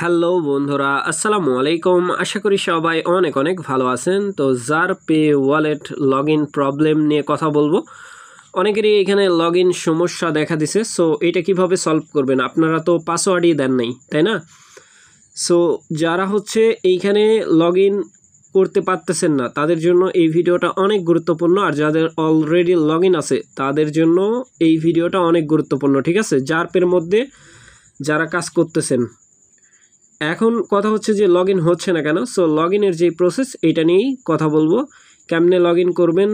Hello বন্ধুরা, আসসালামু আলাইকুম। আশা করি সবাই অনেক অনেক ভালো আছেন। তো জারপে ওয়ালেট লগ ইন প্রবলেম নিয়ে কথা বলবো। অনেকেরই এখানে লগ ইন সমস্যা দেখা দিছে। সো এটা কিভাবে সলভ করবেন? আপনারা তো পাসওয়ার্ডই দেন নাই, তাই না? সো যারা হচ্ছে এইখানে লগ ইন করতে পারতেছেন না, তাদের জন্য এই ভিডিওটা অনেক গুরুত্বপূর্ণ। আর যাদের অলরেডি লগ ইন আছে তাদের জন্য এই ভিডিওটা অনেক গুরুত্বপূর্ণ, ঠিক আছে? জারপের মধ্যে যারা কাজ করতেছেন, এখন কথা হচ্ছে যে লগ ইন হচ্ছে না কেন। সো লগ ইনের যে প্রসেস, এটা নিয়েই কথা বলবো। কেমনে লগ ইন করবেন,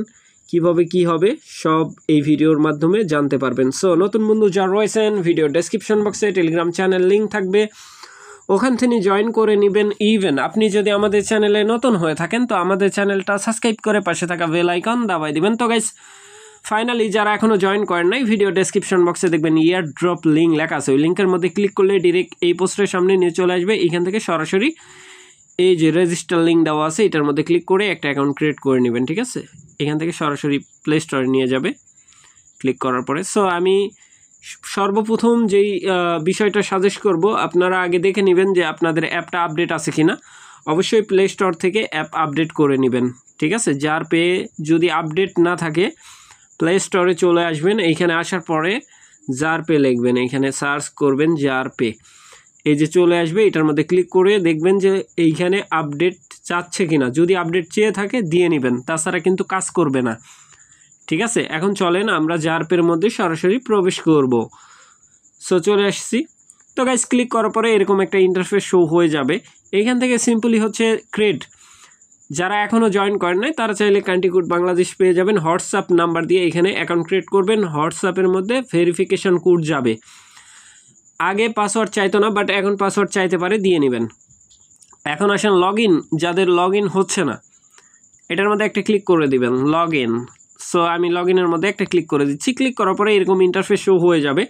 কিভাবে কি হবে, সব এই ভিডিওর মাধ্যমে জানতে পারবেন। সো নতুন বন্ধু যারা রয়েছেন, ভিডিও ডেসক্রিপশন বক্সে টেলিগ্রাম চ্যানেল লিঙ্ক থাকবে, ওখান থেকে জয়েন করে নেবেন। ইভেন আপনি যদি আমাদের চ্যানেলে নতুন হয়ে থাকেন তো আমাদের চ্যানেলটা সাবস্ক্রাইব করে পাশে থাকা বেল আইকন দাবাই দিবেন। তো গাইস, ফাইনালি যারা এখনও জয়েন করেন নাই, ভিডিও ডেসক্রিপশন বক্সে দেখবেন ইয়ার ড্রপ লিঙ্ক লেখা আছে। ওই লিঙ্কের মধ্যে ক্লিক করলে ডিরেক্ট এই পোস্টের সামনে নিয়ে চলে আসবে। এখান থেকে সরাসরি এই যে রেজিস্টার লিঙ্ক দেওয়া আছে, এটার মধ্যে ক্লিক করে একটা অ্যাকাউন্ট ক্রিয়েট করে নেবেন, ঠিক আছে? এখান থেকে সরাসরি প্লে স্টোরে নিয়ে যাবে ক্লিক করার পরে। সো আমি সর্বপ্রথম যেই বিষয়টা সাজেস্ট করব, আপনারা আগে দেখে নেবেন যে আপনাদের অ্যাপটা আপডেট আছে কিনা। অবশ্যই প্লে স্টোর থেকে অ্যাপ আপডেট করে নেবেন, ঠিক আছে? জারপে যদি আপডেট না থাকে প্লে স্টোরে চলে আসবেন। এইখানে আসার পরে জারপে লিখবেন, এইখানে সার্চ করবেন জারপে, এই যে চলে আসবে। এটার মধ্যে ক্লিক করে দেখবেন যে এইখানে আপডেট চাচ্ছে কিনা। যদি আপডেট চেয়ে থাকে দিয়ে নেবেন, তাছাড়া কিন্তু কাজ করবে না, ঠিক আছে? এখন চলেন আমরা জারপের মধ্যে সরাসরি প্রবেশ করব। সো চলে আসছি। তো গাইস, ক্লিক করার পরে এরকম একটা ইন্টারফেস শো হয়ে যাবে। এইখান থেকে সিম্পলি হচ্ছে ক্রিয়েট। যারা এখনও জয়েন করেন নাই তারা চাইলে কান্ট্রি কোড বাংলাদেশ পেয়ে যাবেন। হোয়াটসঅ্যাপ নাম্বার দিয়ে এখানে অ্যাকাউন্ট ক্রিয়েট করবেন। হোয়াটসঅ্যাপের মধ্যে ভেরিফিকেশন কোড যাবে। আগে পাসওয়ার্ড চাইতো না, বাট এখন পাসওয়ার্ড চাইতে পারে, দিয়ে নেবেন। এখন আসেন লগ ইন। যাদের লগ ইন হচ্ছে না, এটার মধ্যে একটা ক্লিক করে দিবেন, লগ ইন। সো আমি লগ ইনের মধ্যে একটা ক্লিক করে দিচ্ছি। ক্লিক করার পরে এরকম ইন্টারফেস শো হয়ে যাবে।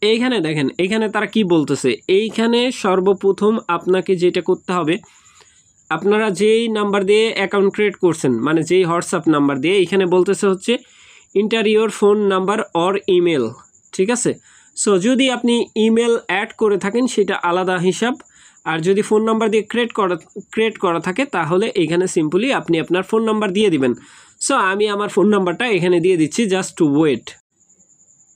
এইখানে দেখেন, এইখানে তারা কি বলতেছে। এইখানে সর্বপ্রথম আপনাকে যেটা করতে হবে, আপনারা যেই নাম্বার দিয়ে অ্যাকাউন্ট ক্রিয়েট করছেন, মানে যেই হোয়াটসঅ্যাপ নাম্বার দিয়ে, এইখানে বলতেছে হচ্ছে inter your phone number or email, ঠিক আছে? সো যদি আপনি ইমেল অ্যাড করে থাকেন সেটা আলাদা হিসাব, আর যদি ফোন নাম্বার দিয়ে ক্রিয়েট করা থাকে তাহলে এখানে সিম্পলি আপনি আপনার ফোন নাম্বার দিয়ে দিবেন। সো আমি আমার ফোন নাম্বারটা এখানে দিয়ে দিচ্ছি, জাস্ট টু ওয়েট।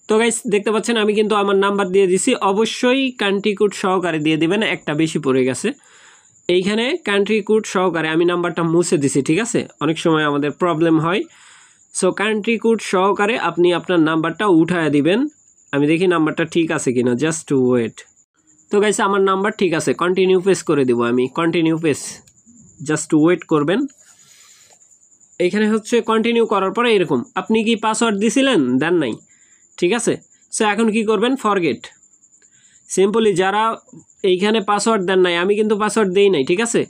তো গাইস, দেখতে পাচ্ছেন আমি কিন্তু আমার নাম্বার দিয়ে দিছি। অবশ্যই কান্ট্রি কোড সহকারে দিয়ে দিবেন, একটা বেশি পড়ে গেছে। এইখানে কান্ট্রি কোড সহকারে আমি নাম্বারটা মুছে দিছি, ঠিক আছে? অনেক সময় আমাদের প্রবলেম হয়। সো কান্ট্রি কোড সহকারে আপনি আপনার নাম্বারটা উঠায় দিবেন। আমি দেখি নাম্বারটা ঠিক আছে কিনা, জাস্ট টু ওয়েট। তো গাইস, আমার নাম্বার ঠিক আছে। কন্টিনিউ পেস করে দিব আমি, continue pace, just to wait করবেন। এইখানে হচ্ছে কন্টিনিউ করার পরে এরকম, আপনি কি পাসওয়ার্ড দিছিলেন? দেন নাই, ঠিক আছে? সো এখন কি করবেন? ফরগেট। সিম্পলি যারা এইখানে পাসওয়ার্ড দেন নাই, আমি কিন্তু পাসওয়ার্ড দেই নাই, ঠিক আছে?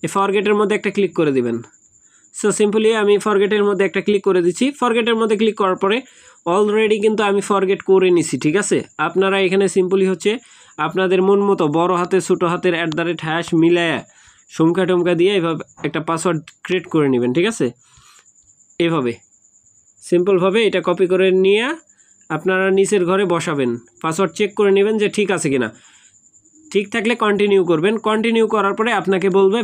এই ফরগেটের মধ্যে একটা ক্লিক করে দিবেন। সো সিম্পলি আমি ফরগেটের মধ্যে একটা ক্লিক করে দিচ্ছি। ফরগেটের মধ্যে ক্লিক করার পরে অলরেডি কিন্তু আমি ফরগেট করে নিছি, ঠিক আছে? আপনারা এখানে সিম্পলি হচ্ছে আপনাদের মন মতো বড় হাতে ছোটো হাতের @ মিলায়া সংখ্যা টমকা দিয়ে এভাবে একটা পাসওয়ার্ড ক্রিয়েট করে নেবেন, ঠিক আছে? এভাবে সিম্পলভাবে এটা কপি করে নিয়ে আপনারা নিচের ঘরে বসাবেন। পাসওয়ার্ড চেক করে নেবেন যে ঠিক আছে কিনা। ঠিক থাকলে কন্টিনিউ করবেন। কন্টিনিউ করার পরে আপনাকে বলবে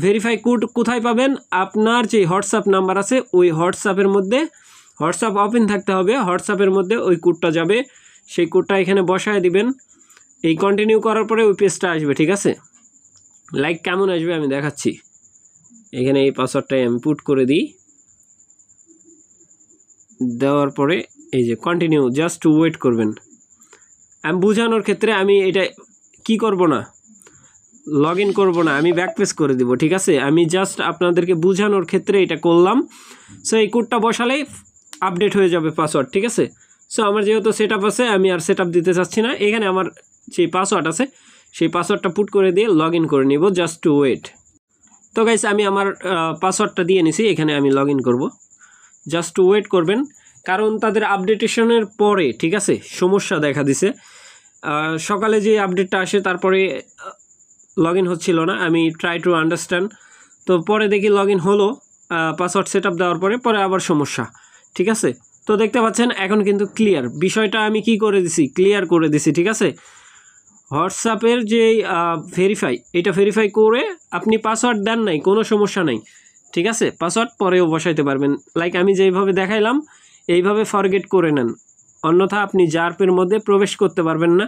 ভেরিফাই কোড কোথায় পাবেন? আপনার যে হোয়াটসঅ্যাপ নাম্বার আছে ওই হোয়াটসঅ্যাপের মধ্যে, হোয়াটসঅ্যাপ ওপেন থাকতে হবে, হোয়াটসঅ্যাপের মধ্যে ওই কোডটা যাবে। সেই কোডটা এখানে বসায় দিবেন। এই কন্টিনিউ করার পরে ওই পেজটা আসবে, ঠিক আছে? লাইক কেমন আসবে আমি দেখাচ্ছি। এখানে এই পাসওয়ার্ডটাই আমি পুট করে দিই। দেওয়ার পরে এই যে কন্টিনিউ, জাস্ট ওয়েট করবেন। আমি বোঝানোর ক্ষেত্রে আমি এটা কি করব না, লগ ইন করবো না, আমি ব্যাক পেজ করে দিব, ঠিক আছে? আমি জাস্ট আপনাদেরকে বোঝানোর ক্ষেত্রে এটা করলাম। সো এই কোডটা বসালেই আপডেট হয়ে যাবে পাসওয়ার্ড, ঠিক আছে? সো আমার যেহেতু সেট আপ আছে, আমি আর সেট আপ দিতে চাচ্ছি না। এখানে আমার যে পাসওয়ার্ড আছে সেই পাসওয়ার্ডটা পুট করে দিয়ে লগ ইন করে নিব, জাস্ট টু ওয়েট। তো গাইস, আমি আমার পাসওয়ার্ডটা দিয়ে নিছি, এখানে আমি লগ ইন করবো, জাস্ট টু ওয়েট করবেন। কারণ তাদের আপডেটেশনের পরে, ঠিক আছে, সমস্যা দেখা দিছে। সকালে যে আপডেটটা আসে তারপরে লগ ইন হচ্ছিল না। আমি ট্রাই টু আন্ডারস্ট্যান্ড। তো পরে দেখি লগ ইন হলো, পাসওয়ার্ড সেট আপ দেওয়ার পরে আবার সমস্যা, ঠিক আছে? তো দেখতে পাচ্ছেন এখন কিন্তু ক্লিয়ার। বিষয়টা আমি কি করে দিছি, ক্লিয়ার করে দিছি, ঠিক আছে? হোয়াটসঅ্যাপের যে ভেরিফাই, এটা ভেরিফাই করে আপনি পাসওয়ার্ড দেন নাই, কোনো সমস্যা নাই, ঠিক আছে। পাসওয়ার্ড পরেও বসাইতে পারবেন, লাইক আমি যেইভাবে দেখাইলাম এইভাবে ফরগেট করে নেন, অন্যথা আপনি জার্পের মধ্যে প্রবেশ করতে পারবেন না।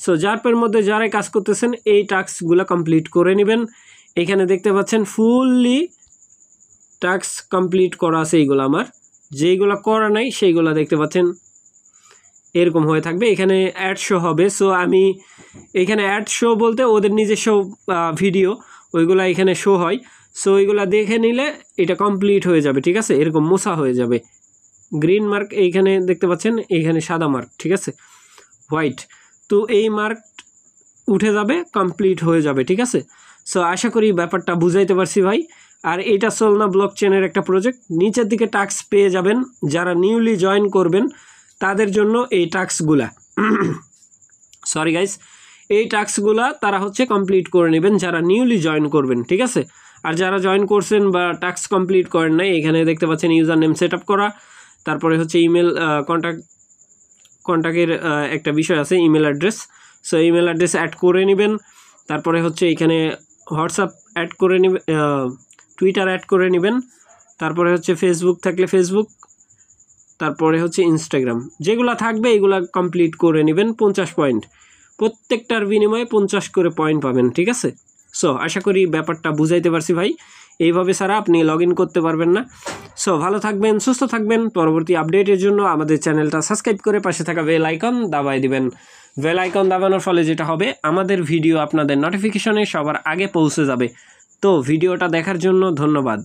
সো জার্পের মধ্যে যারাই কাজ করতেছেন এই টাস্কগুলো কমপ্লিট করে নেবেন। এখানে দেখতে পাচ্ছেন ফুললি টাস্ক কমপ্লিট করা আছে এইগুলো আমার, যেইগুলো করা নাই সেইগুলো দেখতে পাচ্ছেন এরকম হয়ে থাকবে, এখানে অ্যাড শো হবে। সো আমি এখানে অ্যাড শো বলতে ওদের নিজস্ব ভিডিও ওইগুলো এখানে শো হয়, সো ওইগুলো দেখে নিলে এটা কমপ্লিট হয়ে যাবে, ঠিক আছে। এরকম মোছা হয়ে যাবে, গ্রিন মার্ক এইখানে দেখতে পাচ্ছেন, এইখানে সাদা মার্ক, ঠিক আছে, হোয়াইট, তো এই মার্ক উঠে যাবে, কমপ্লিট হয়ে যাবে, ঠিক আছে। সো আশা করি ব্যাপারটা বুঝাইতে পারছি ভাই। আর এইটা সোলনা ব্লকচেনের একটা প্রজেক্ট, নিচের দিকে টাস্ক পেয়ে যাবেন, যারা নিউলি জয়েন করবেন তাদের জন্য এই টাস্কগুলা সরি গাইস, এই টাস্কগুলা তারা হচ্ছে কমপ্লিট করে নেবেন যারা নিউলি জয়েন করবেন, ঠিক আছে। আর যারা জয়েন করছেন বা টাস্ক কমপ্লিট করেন নাই, এখানে দেখতে পাচ্ছেন ইউজার নেম সেট আপ করা, তারপরে হচ্ছে ইমেল কন্ট্যাক্টের একটা বিষয় আছে, email address. So email address add করে নেবেন, তারপরে হচ্ছে এখানে হোয়াটসঅ্যাপ অ্যাড করে নেবেন, টুইটার অ্যাড করে নেবেন, তারপরে হচ্ছে ফেসবুক থাকলে ফেসবুক, তারপরে হচ্ছে ইনস্টাগ্রাম, যেগুলো থাকবে এগুলো কমপ্লিট করে নেবেন। 50 পয়েন্ট, প্রত্যেকটার বিনিময়ে 50 করে পয়েন্ট পাবেন, ঠিক আছে। সো আশা করি ব্যাপারটা বুঝাইতে পারছি ভাই, এইভাবে ছাড়া আপনি লগ ইন করতে পারবেন না। সো ভালো থাকবেন, সুস্থ থাকবেন, পরবর্তী আপডেটের জন্য আমাদের চ্যানেলটা সাবস্ক্রাইব করে পাশে থাকা বেল আইকন দাবাই দিবেন। বেল আইকন দাবানোর ফলে যেটা হবে, আমাদের ভিডিও আপনাদের নোটিফিকেশনে সবার আগে পৌঁছে যাবে। তো ভিডিওটা দেখার জন্য ধন্যবাদ।